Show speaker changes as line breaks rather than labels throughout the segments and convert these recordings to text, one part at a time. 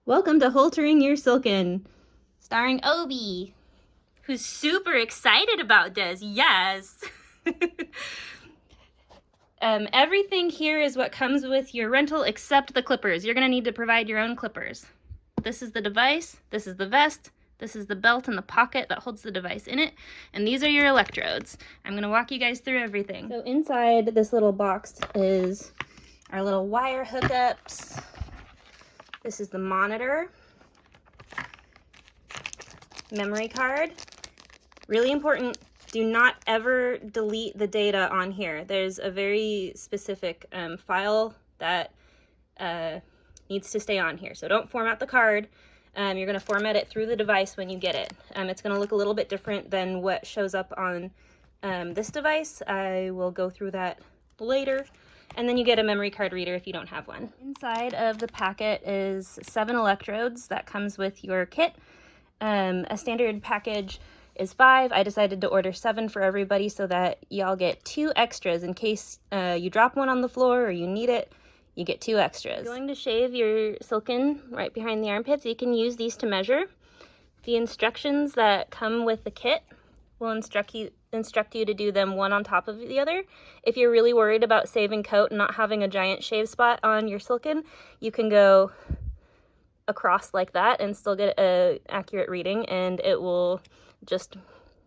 Welcome to Holtering Your Silken, starring Obi, who's super excited about this. Yes! Everything here is what comes with your rental except the clippers. You're going to need to provide your own clippers. This is the device, this is the vest, this is the belt and the pocket that holds the device in it, and these are your electrodes. I'm going to walk you guys through everything. So inside this little box is our little wire hookups. This is the monitor, memory card. Really important, do not ever delete the data on here. There's a very specific file that needs to stay on here. So don't format the card. You're going to format it through the device when you get it. It's going to look a little bit different than what shows up on this device. I will go through that later. And then you get a memory card reader if you don't have one. Inside of the packet is 7 electrodes that comes with your kit. A standard package is 5. I decided to order 7 for everybody so that y'all get 2 extras in case you drop one on the floor or you need it. You get 2 extras. If you're going to shave your silken right behind the armpits, you can use these to measure. The instructions that come with the kit will instruct you to do them one on top of the other. If you're really worried about saving coat and not having a giant shave spot on your silken, you can go across like that and still get an accurate reading, and it will just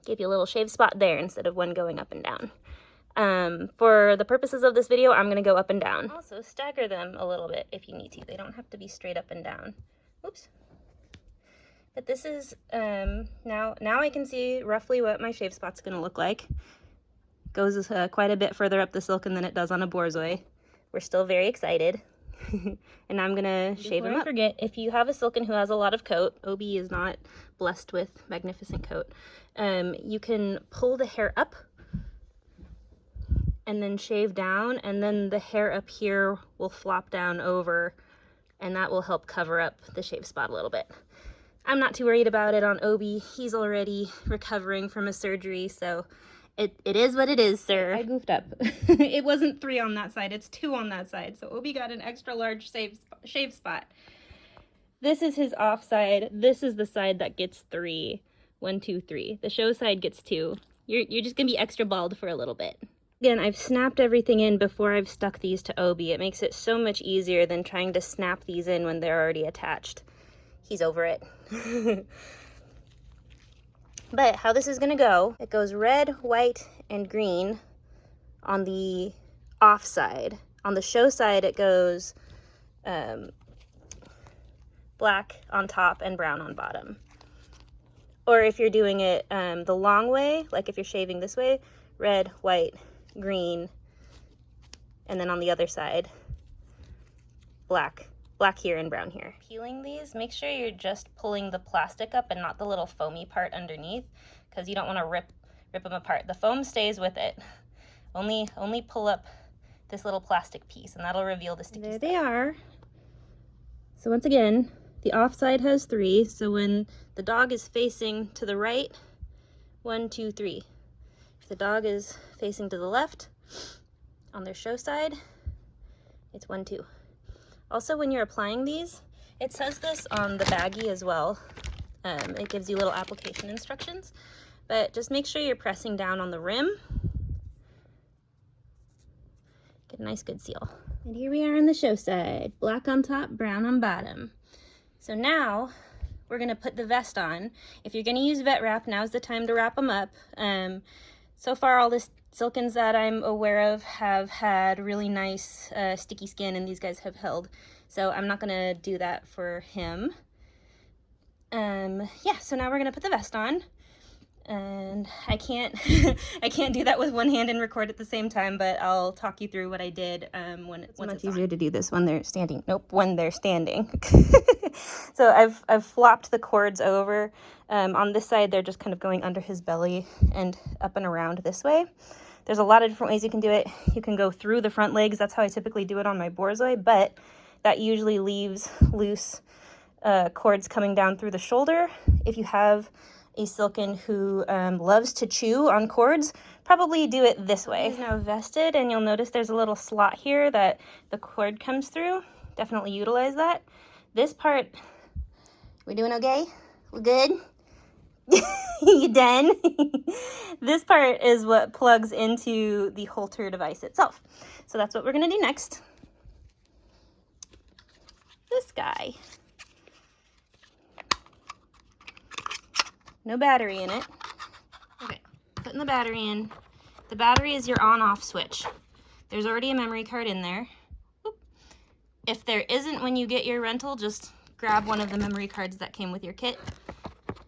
give you a little shave spot there instead of one going up and down. For the purposes of this video, I'm going to go up and down. Also, stagger them a little bit if you need to. They don't have to be straight up and down. Oops. But this is, now I can see roughly what my shave spot's going to look like. Goes quite a bit further up the silken than it does on a borzoi. We're still very excited. And I'm going to shave him up. Forget, if you have a silken who has a lot of coat, Obi is not blessed with magnificent coat, you can pull the hair up and then shave down, and then the hair up here will flop down over, and that will help cover up the shave spot a little bit. I'm not too worried about it on Obi. He's already recovering from a surgery, so it is what it is, sir. I goofed up. It wasn't 3 on that side, it's 2 on that side. So Obi got an extra large shave spot. This is his off side. This is the side that gets 3. 1, 2, 3. The show side gets 2. You're just gonna be extra bald for a little bit. Again, I've snapped everything in before I've stuck these to Obi. It makes it so much easier than trying to snap these in when they're already attached. He's over it. But how this is gonna go, it goes red, white, and green on the off side. On the show side, it goes black on top and brown on bottom. Or if you're doing it the long way, like if you're shaving this way, red, white, green, and then on the other side, black here and brown here. Peeling these, make sure you're just pulling the plastic up and not the little foamy part underneath, because you don't want to rip them apart. The foam stays with it. Only pull up this little plastic piece, and that'll reveal the sticky stuff. There they are. So once again, the off side has 3, so when the dog is facing to the right, 1, 2, 3. If the dog is facing to the left, on their show side, it's 1, 2. Also, when you're applying these, it says this on the baggie as well. It gives you little application instructions, but just make sure you're pressing down on the rim. Get a nice good seal. And here we are on the show side, black on top, brown on bottom. So now we're gonna put the vest on. If you're gonna use vet wrap, now's the time to wrap them up. So far, all the silkens that I'm aware of have had really nice sticky skin, and these guys have held. So I'm not gonna do that for him. Yeah, so now we're gonna put the vest on. And I can't I can't do that with one hand and record at the same time, but I'll talk you through what I did when it's much easier to do this when they're standing. Nope, when they're standing. So I've flopped the cords over. On this side, they're just kind of going under his belly and up and around this way. There's a lot of different ways you can do it. You can go through the front legs. That's how I typically do it on my borzoi, but that usually leaves loose cords coming down through the shoulder. If you have a silken who loves to chew on cords, probably do it this way. It's now vested, and you'll notice there's a little slot here that the cord comes through. Definitely utilize that. This part We doing okay? We good? You done? This part is what plugs into the Holter device itself. So that's what we're gonna do next. This guy. No battery in it. Okay, putting the battery in. The battery is your on-off switch. There's already a memory card in there. Oop. If there isn't when you get your rental, just grab one of the memory cards that came with your kit,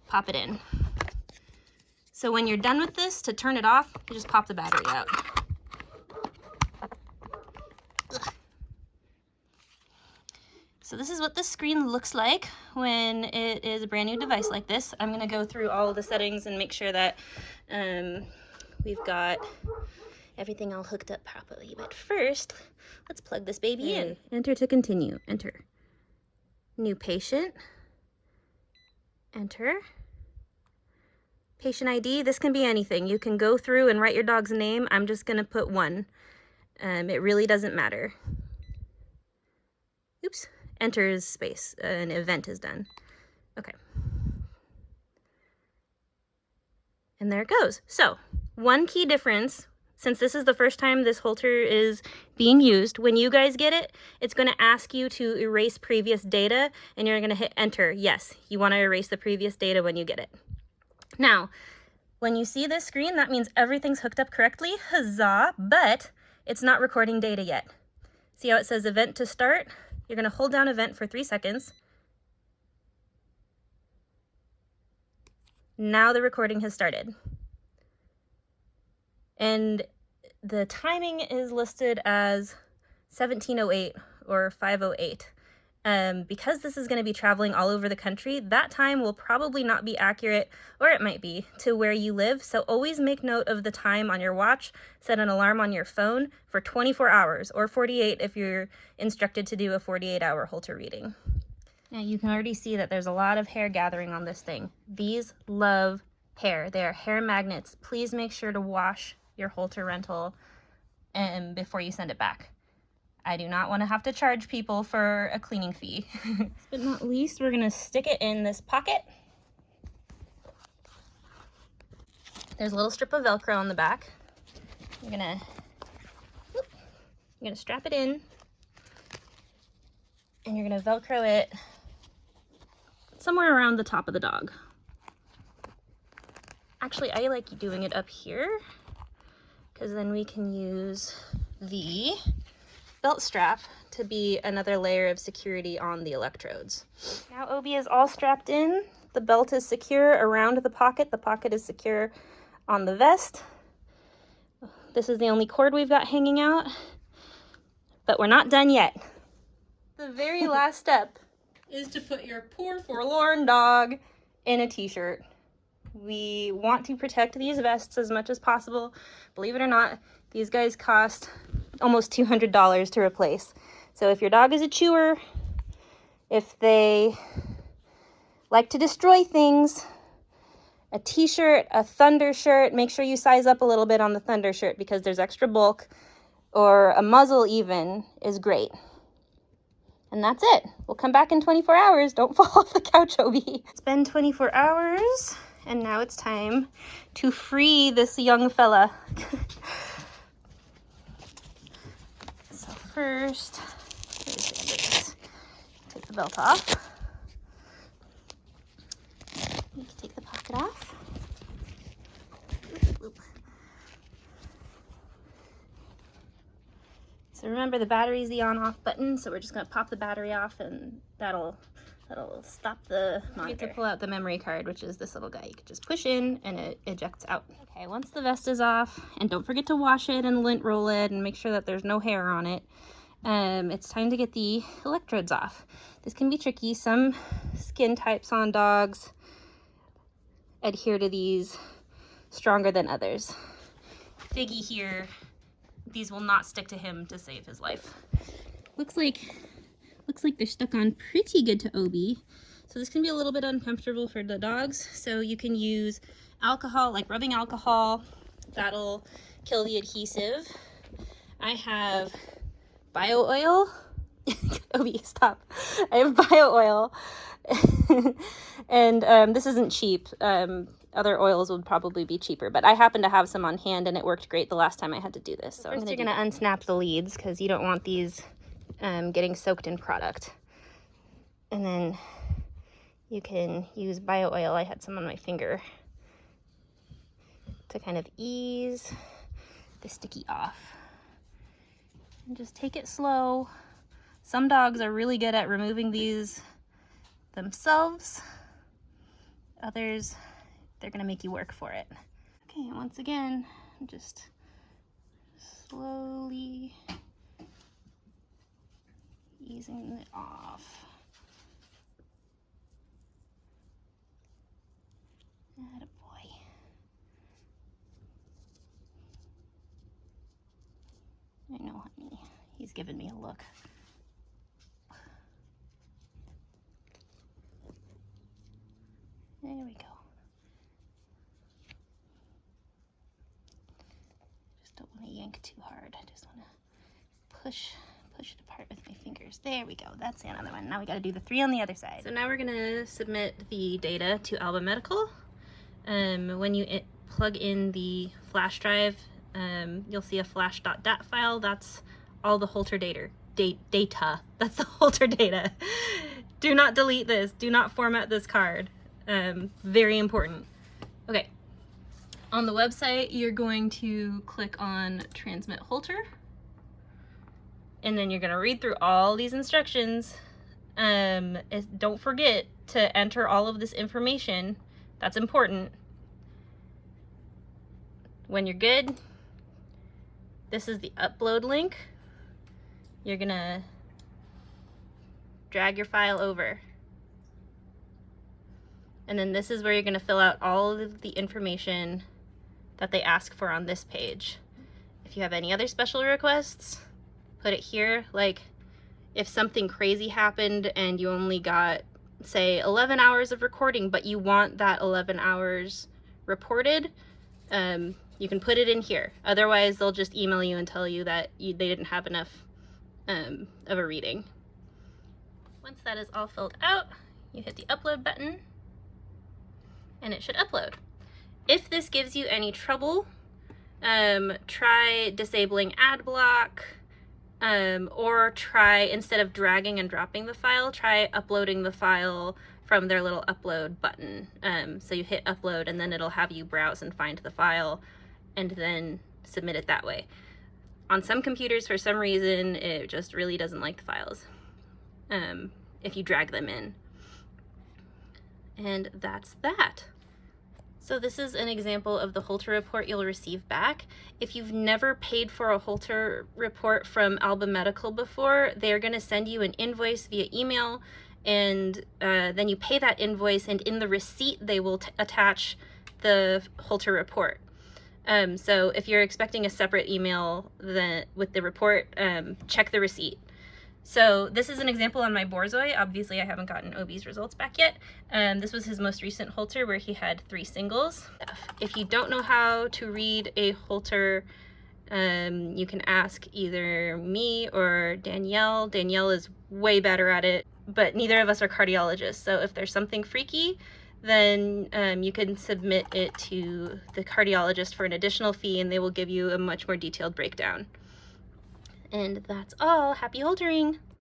pop it in. So when you're done with this, to turn it off, you just pop the battery out. Ugh. So this is what the screen looks like when it is a brand new device like this. I'm gonna go through all of the settings and make sure that we've got everything all hooked up properly. But first, let's plug this baby in. Enter to continue. Enter. New patient. Enter. Patient ID, this can be anything. You can go through and write your dog's name. I'm just gonna put 1. It really doesn't matter. Oops, enters space, an event is done. Okay. And there it goes. So, one key difference, since this is the first time this Holter is being used, when you guys get it, it's gonna ask you to erase previous data, and you're gonna hit enter. Yes, you wanna erase the previous data when you get it. Now, when you see this screen, that means everything's hooked up correctly, huzzah, but it's not recording data yet. See how it says event to start? You're gonna hold down event for 3 seconds. Now the recording has started. And the timing is listed as 17:08 or 5:08. Because this is going to be traveling all over the country, that time will probably not be accurate, or it might be, to where you live. So always make note of the time on your watch, set an alarm on your phone for 24 hours or 48 if you're instructed to do a 48-hour Holter reading. Now you can already see that there's a lot of hair gathering on this thing. These love hair. They are hair magnets. Please make sure to wash your Holter rental before you send it back. I do not want to have to charge people for a cleaning fee. Last but not least, we're gonna stick it in this pocket. There's a little strip of Velcro on the back. You're gonna strap it in, and you're gonna Velcro it somewhere around the top of the dog. Actually, I like doing it up here, because then we can use the belt strap to be another layer of security on the electrodes. Now Obi is all strapped in. The belt is secure around the pocket. The pocket is secure on the vest. This is the only cord we've got hanging out, but we're not done yet. The very last step is to put your poor forlorn dog in a t-shirt. We want to protect these vests as much as possible. Believe it or not, these guys cost almost $200 to replace. So if your dog is a chewer, if they like to destroy things, a t-shirt, a thunder shirt, make sure you size up a little bit on the thunder shirt because there's extra bulk, or a muzzle even is great. And that's it. We'll come back in 24 hours. Don't fall off the couch, Obi. It's been 24 hours, and now it's time to free this young fella. First, take the belt off. You can take the pocket off. Oop, oop. So remember, the battery is the on-off button, so we're just going to pop the battery off, and that'll stop the monitor. You have to pull out the memory card, which is this little guy. You can just push in, and it ejects out. Okay, once the vest is off, and don't forget to wash it and lint roll it, and make sure that there's no hair on it, it's time to get the electrodes off. This can be tricky. Some skin types on dogs adhere to these stronger than others. Figgy here, these will not stick to him to save his life. Looks like they're stuck on pretty good to Obi. So this can be a little bit uncomfortable for the dogs. So you can use alcohol, like rubbing alcohol. That'll kill the adhesive. I have bio oil. Obi, stop. I have bio oil And this isn't cheap. Other oils would probably be cheaper, but I happen to have some on hand and it worked great the last time I had to do this. So first you're gonna unsnap the leads because you don't want these getting soaked in product. And then you can use bio oil. I had some on my finger to kind of ease the sticky off. And just take it slow. Some dogs are really good at removing these themselves. Others, they're gonna make you work for it. Okay, and once again, just slowly easing it off. Attaboy. I know, honey. He's giving me a look. There we go. Just don't want to yank too hard. I just want to push it apart with my fingers. There we go. That's another one. Now we got to do the 3 on the other side. So now we're going to submit the data to Alba Medical. When you plug in the flash drive, you'll see a flash.dat file. That's all the Holter data. That's the Holter data. Do not delete this. Do not format this card. Very important. Okay. On the website, you're going to click on Transmit Holter. And then you're going to read through all these instructions. Don't forget to enter all of this information. That's important. When you're good, this is the upload link. You're going to drag your file over. And then this is where you're going to fill out all of the information that they ask for on this page. If you have any other special requests, put it here. Like if something crazy happened and you only got, say, 11 hours of recording, but you want that 11 hours reported, you can put it in here. Otherwise, they'll just email you and tell you that they didn't have enough of a reading. Once that is all filled out, you hit the upload button and it should upload. If this gives you any trouble, try disabling ad block, or try, instead of dragging and dropping the file, try uploading the file from their little upload button. So you hit upload and then it'll have you browse and find the file and then submit it that way. On some computers, for some reason, it just really doesn't like the files if you drag them in. And that's that. So this is an example of the Holter report you'll receive back. If you've never paid for a Holter report from Alba Medical before, they're going to send you an invoice via email, and then you pay that invoice, and in the receipt they will attach the Holter report. So if you're expecting a separate email with the report, check the receipt. So this is an example on my borzoi. Obviously, I haven't gotten OB's results back yet. This was his most recent Holter where he had 3 singles. If you don't know how to read a Holter, you can ask either me or Danielle. Danielle is way better at it, but neither of us are cardiologists. So if there's something freaky, then you can submit it to the cardiologist for an additional fee, and they will give you a much more detailed breakdown. And that's all. Happy Holtering!